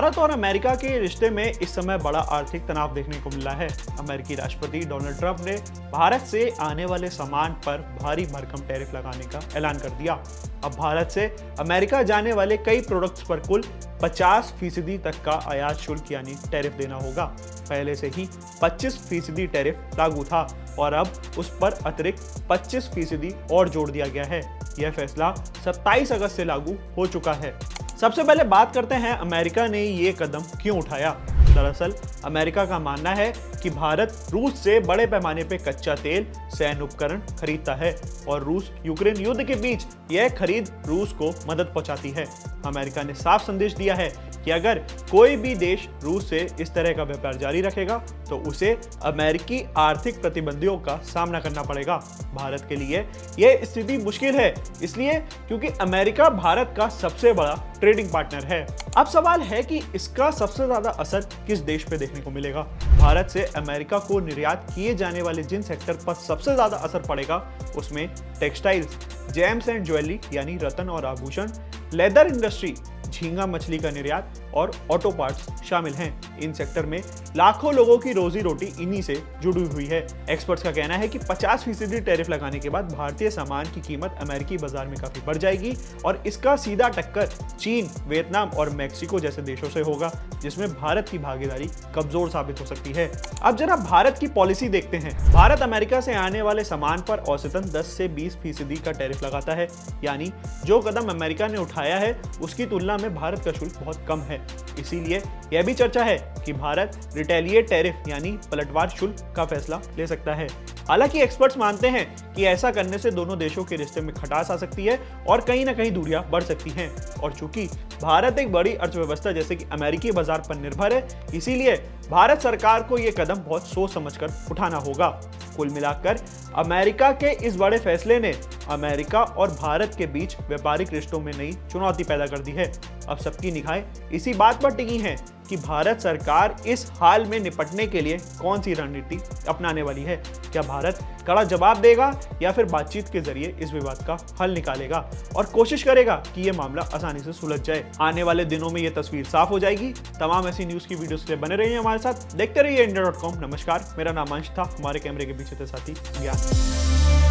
भारत और अमेरिका के रिश्ते में इस समय बड़ा आर्थिक तनाव देखने को मिला है। अमेरिकी राष्ट्रपति डोनाल्ड ट्रंप ने भारत से आने वाले सामान पर भारी भरकम टैरिफ लगाने का ऐलान कर दिया। अब भारत से अमेरिका जाने वाले कई प्रोडक्ट्स पर कुल 50% तक का आयात शुल्क यानी टैरिफ देना होगा। पहले से ही 25% टैरिफ लागू था और अब उस पर अतिरिक्त 25% और जोड़ दिया गया है। यह फैसला 27 अगस्त से लागू हो चुका है। सबसे पहले बात करते हैं अमेरिका ने ये कदम क्यों उठाया। दरअसल अमेरिका का मानना है कि भारत रूस से बड़े पैमाने पे कच्चा तेल, सैन्य उपकरण खरीदता है और रूस यूक्रेन युद्ध के बीच यह खरीद रूस को मदद पहुंचाती है। अमेरिका ने साफ संदेश दिया है कि अगर कोई भी देश रूस से इस तरह का व्यापार जारी रखेगा तो उसे अमेरिकी आर्थिक प्रतिबंधों का सामना करना पड़ेगा। भारत के लिए यह स्थिति मुश्किल है इसलिए क्योंकि अमेरिका भारत का सबसे बड़ा ट्रेडिंग पार्टनर है। अब सवाल है कि इसका सबसे ज्यादा असर किस देश पे देखने को मिलेगा। भारत से अमेरिका को निर्यात किए जाने वाले जिन सेक्टर पर सबसे ज्यादा असर पड़ेगा उसमें टेक्सटाइल्स, जेम्स एंड ज्वेलरी यानी रत्न और आभूषण, लेदर इंडस्ट्री, झींगा मछली का निर्यात और ऑटो पार्ट्स शामिल हैं। इन सेक्टर में लाखों लोगों की रोजी रोटी इन्हीं से जुड़ी हुई है। एक्सपर्ट्स का कहना है कि 50% टैरिफ लगाने के बाद भारतीय सामान की कीमत अमेरिकी बाजार में काफी बढ़ जाएगी और इसका सीधा टक्कर चीन, वियतनाम और मैक्सिको जैसे देशों से होगा, जिसमें भारत की भागीदारी कमजोर साबित हो सकती है। अब जरा भारत की पॉलिसी देखते हैं। भारत अमेरिका से आने वाले सामान पर औसतन 10 से 20% का टैरिफ लगाता है, यानी जो कदम अमेरिका ने उठाया है उसकी तुलना में भारत का शुल्क बहुत कम है। इसीलिए यह भी चर्चा है कि भारत रिटेलिएट टैरिफ यानी पलटवार शुल्क का फैसला ले सकता है। हालांकि एक्सपर्ट्स मानते हैं कि ऐसा करने से दोनों देशों के रिश्ते में खटास आ सकती है और कहीं ना कहीं दूरियां बढ़ सकती हैं। और चूंकि भारत एक बड़ी अर्थव्यवस्था जैसे कि अमेरिकी बाजार पर निर्भर है, इसीलिए भारत सरकार को यह कदम बहुत सोच समझकर उठाना होगा। कुल मिलाकर अमेरिका के इस बड़े फैसले ने अमेरिका और भारत के बीच व्यापारिक रिश्तों में नई चुनौती पैदा कर दी है। अब सबकी निगाहें इसी बात पर टिकी हैं कि भारत सरकार इस हाल में निपटने के लिए कौन सी रणनीति अपनाने वाली है। क्या भारत कड़ा जवाब देगा या फिर बातचीत के जरिए इस विवाद का हल निकालेगा और कोशिश करेगा कि यह मामला आसानी से सुलझ जाए। आने वाले दिनों में यह तस्वीर साफ हो जाएगी। तमाम ऐसी न्यूज की वीडियोस के लिए बने रहिए हमारे साथ, देखते रहिए इंडिया.com। नमस्कार, मेरा नाम अंश था, हमारे कैमरे के पीछे थे साथी ज्ञान।